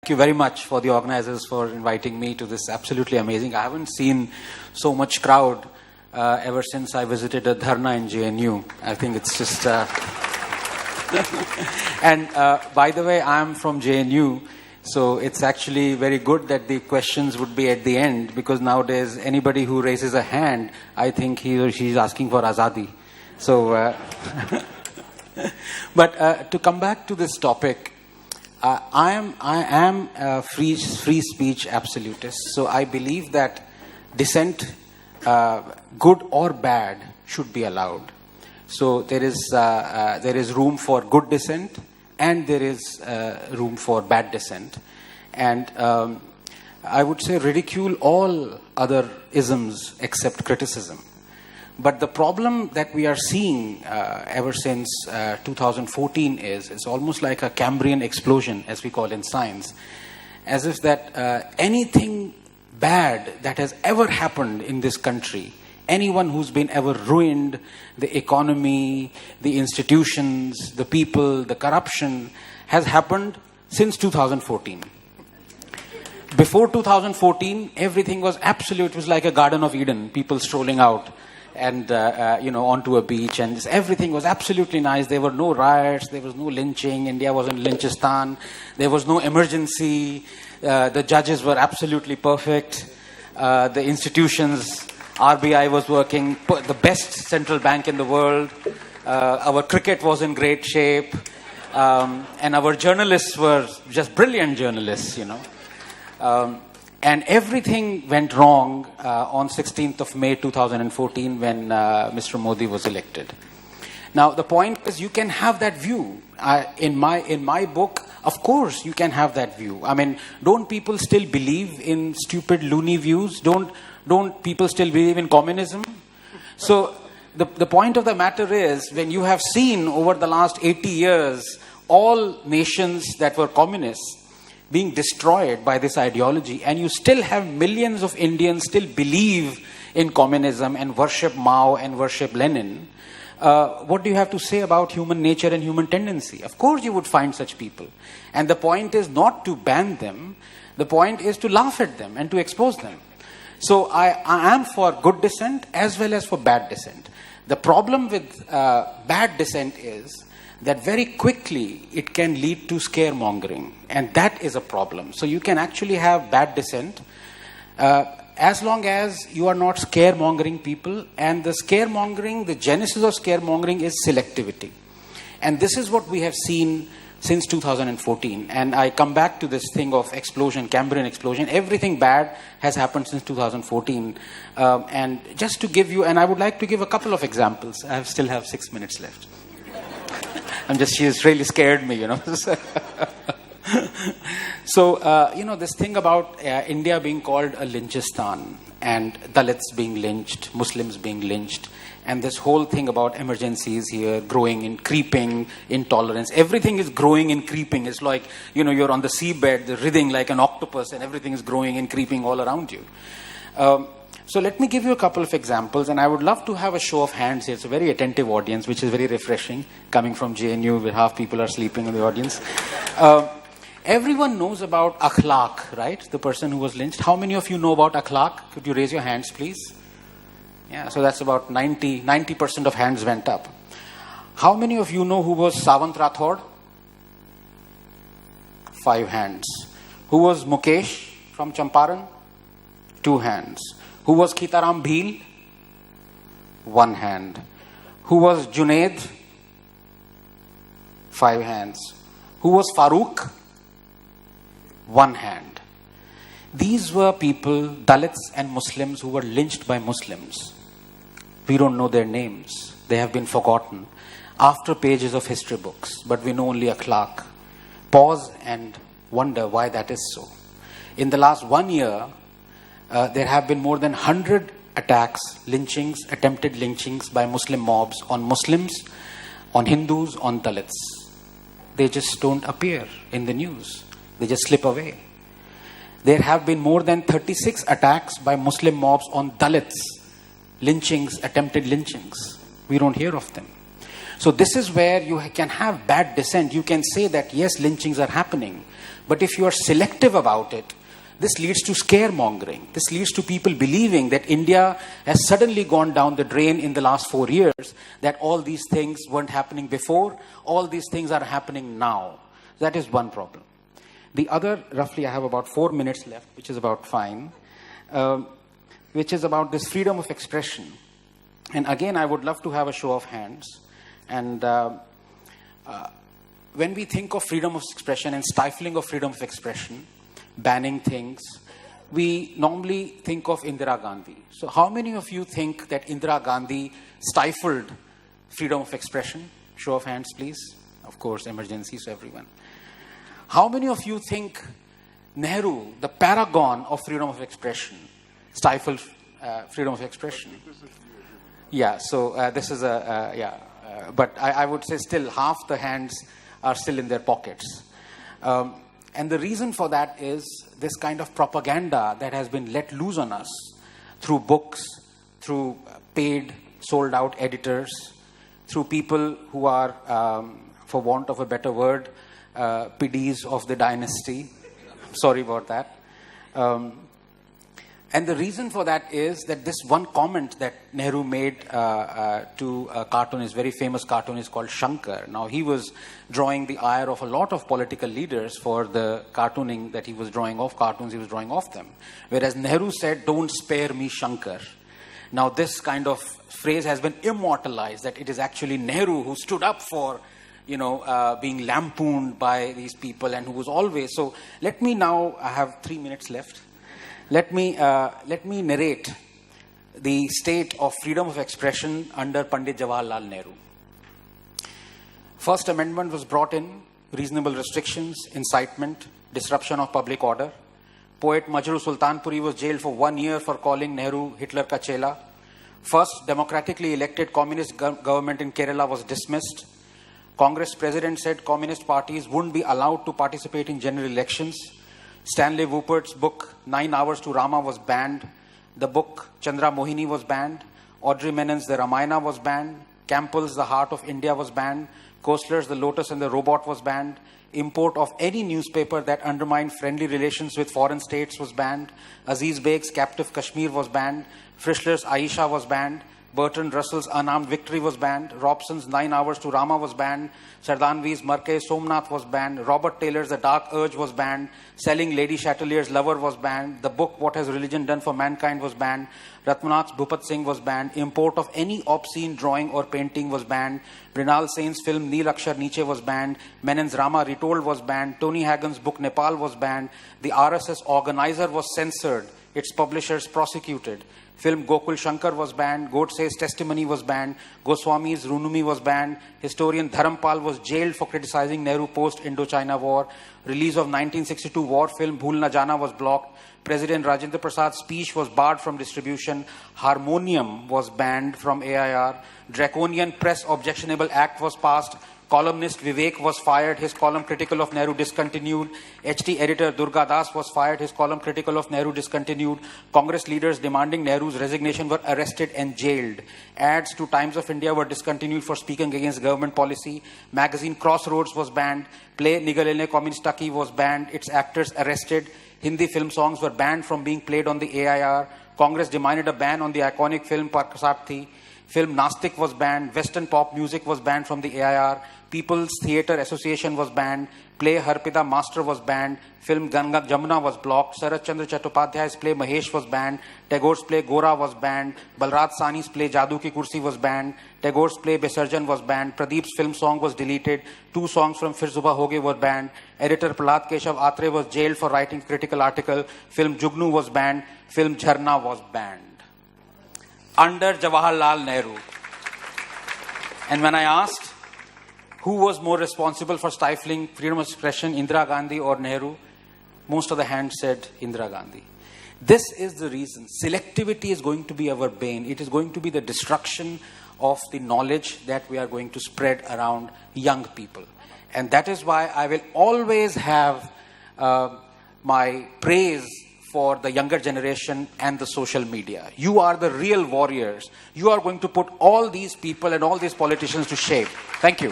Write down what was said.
Thank you very much for the organizers for inviting me to this absolutely amazing. I haven't seen so much crowd ever since I visited a dharna in JNU. I think it's just... And by the way, I'm from JNU, so it's actually very good that the questions would be at the end, because nowadays anybody who raises a hand, I think he or she is asking for azadi. So, but to come back to this topic, I am a free speech absolutist. So I believe that dissent, good or bad, should be allowed. So there is room for good dissent, and there is room for bad dissent. And I would say ridicule all other isms except criticism. But the problem that we are seeing ever since 2014 is it's almost like a Cambrian explosion, as we call in science, as if that anything bad that has ever happened in this country, anyone who's been ever ruined, the economy, the institutions, the people, the corruption, has happened since 2014. Before 2014, everything was absolute. It was like a Garden of Eden, people strolling out and onto a beach, and everything was absolutely nice. There were no riots, there was no lynching, India wasn't Lynchistan, there was no emergency, the judges were absolutely perfect, the institutions, RBI was working, the best central bank in the world, our cricket was in great shape, and our journalists were just brilliant journalists, and everything went wrong on 16th of May 2014 when Mr. Modi was elected. Now, the point is, you can have that view. In my book, of course, you can have that view. I mean, don't people still believe in stupid, loony views? Don't people still believe in communism? So, the point of the matter is, when you have seen over the last 80 years, all nations that were communists being destroyed by this ideology, and you still have millions of Indians still believe in communism and worship Mao and worship Lenin, what do you have to say about human nature and human tendency? Of course you would find such people. And the point is not to ban them, the point is to laugh at them and to expose them. So I am for good dissent as well as for bad dissent. The problem with bad dissent is that very quickly it can lead to scaremongering, and that is a problem. So you can actually have bad dissent as long as you are not scaremongering people, and the genesis of scaremongering is selectivity. And this is what we have seen since 2014. And I come back to this thing of explosion, Cambrian explosion. Everything bad has happened since 2014. And just to give you, and I would like to give a couple of examples. I still have 6 minutes left. She's really scared me, So, this thing about India being called a Lynchistan, and Dalits being lynched, Muslims being lynched, and this whole thing about emergencies here, growing and creeping, intolerance, everything is growing and creeping. It's like, you're on the seabed, writhing like an octopus, and everything is growing and creeping all around you. So let me give you a couple of examples, and I would love to have a show of hands here. It's a very attentive audience, which is very refreshing, coming from JNU, where half people are sleeping in the audience. Everyone knows about Akhlaq, right? The person who was lynched. How many of you know about Akhlaq? Could you raise your hands, please? Yeah, so that's about 90% of hands went up. How many of you know who was Sawant Rathod? 5 hands. Who was Mukesh from Champaran? 2 hands. Who was Khitaram Bhil? 1 hand. Who was Junaid? 5 hands. Who was Farooq? 1 hand. These were people, Dalits and Muslims, who were lynched by Muslims. We don't know their names. They have been forgotten after pages of history books, but we know only Akhlaq. Pause and wonder why that is so. In the last 1 year, there have been more than 100 attacks, lynchings, attempted lynchings by Muslim mobs on Muslims, on Hindus, on Dalits. They just don't appear in the news. They just slip away. There have been more than 36 attacks by Muslim mobs on Dalits, lynchings, attempted lynchings. We don't hear of them. So this is where you can have bad dissent. You can say that, yes, lynchings are happening. But if you are selective about it, this leads to scaremongering. This leads to people believing that India has suddenly gone down the drain in the last 4 years, that all these things weren't happening before, all these things are happening now. That is one problem. The other, roughly I have about 4 minutes left, which is about fine, which is about this freedom of expression. And again, I would love to have a show of hands. And when we think of freedom of expression and stifling of freedom of expression, banning things, we normally think of Indira Gandhi. So how many of you think that Indira Gandhi stifled freedom of expression? Show of hands, please. Of course, emergency, so everyone. How many of you think Nehru, the paragon of freedom of expression, stifled freedom of expression? Yeah, so this is but I would say still half the hands are still in their pockets. And the reason for that is this kind of propaganda that has been let loose on us through books, through paid, sold out editors, through people who are, for want of a better word, PDs of the dynasty. Sorry about that. And the reason for that is that this one comment that Nehru made to a cartoonist, very famous cartoonist called Shankar. Now, he was drawing the ire of a lot of political leaders for the cartooning that he was drawing of, cartoons he was drawing of them. Whereas Nehru said, "Don't spare me, Shankar." Now, this kind of phrase has been immortalized, that it is actually Nehru who stood up for, being lampooned by these people and who was always... So, let me now, I have 3 minutes left. Let me narrate the state of freedom of expression under Pandit Jawaharlal Nehru. First Amendment was brought in, reasonable restrictions, incitement, disruption of public order. Poet Majru Sultanpuri was jailed for 1 year for calling Nehru Hitler ka chela. First democratically elected communist government in Kerala was dismissed. Congress president said communist parties wouldn't be allowed to participate in general elections. Stanley Woopert's book 9 Hours to Rama was banned. The book Chandra Mohini was banned. Audrey Menon's The Ramayana was banned. Campbell's The Heart of India was banned. Koestler's The Lotus and the Robot was banned. Import of any newspaper that undermined friendly relations with foreign states was banned. Aziz Beg's Captive Kashmir was banned. Frischler's Aisha was banned. Bertrand Russell's Unarmed Victory was banned. Robson's 9 Hours to Rama was banned. Sardanvi's Marke Somnath was banned. Robert Taylor's The Dark Urge was banned. Selling Lady Chatelier's Lover was banned. The book What Has Religion Done for Mankind was banned. Ratmanath's Bhupat Singh was banned. Import of any obscene drawing or painting was banned. Mrinal Sen's film Neel Akshar Niche was banned. Menon's Rama Retold was banned. Tony Hagen's book Nepal was banned. The RSS organizer was censored. Its publishers prosecuted. Film Gokul Shankar was banned. Godse's Testimony was banned. Goswami's Runumi was banned. Historian Dharampal was jailed for criticizing Nehru post-Indochina war. Release of 1962 war film Bhool Na Jana was blocked. President Rajendra Prasad's speech was barred from distribution. Harmonium was banned from AIR. Draconian Press Objectionable Act was passed. Columnist Vivek was fired. His column critical of Nehru discontinued. HT editor Durga Das was fired. His column critical of Nehru discontinued. Congress leaders demanding Nehru's resignation were arrested and jailed. Ads to Times of India were discontinued for speaking against government policy. Magazine Crossroads was banned. Play Nigalene Communistaki was banned. Its actors arrested. Hindi film songs were banned from being played on the AIR. Congress demanded a ban on the iconic film Parkasathi. Film Nastik was banned. Western pop music was banned from the AIR. People's Theatre Association was banned. Play Harpida Master was banned. Film Ganga Jamuna was blocked. Sarat Chandra Chattopadhyay's play Mahesh was banned. Tagore's play Gora was banned. Balraj Sani's play Jadoo Ki Kursi was banned. Tagore's play Besarjan was banned. Pradeep's film song was deleted. 2 songs from Fir Subah Hoge were banned. Editor Prahlad Keshav Atre was jailed for writing critical article. Film Jugnu was banned. Film Jharna was banned. Under Jawaharlal Nehru. And when I asked who was more responsible for stifling freedom of expression, Indira Gandhi or Nehru, most of the hands said Indira Gandhi. This is the reason. Selectivity is going to be our bane. It is going to be the destruction of the knowledge that we are going to spread around young people. And that is why I will always have my praise for the younger generation and the social media. You are the real warriors. You are going to put all these people and all these politicians to shame. Thank you.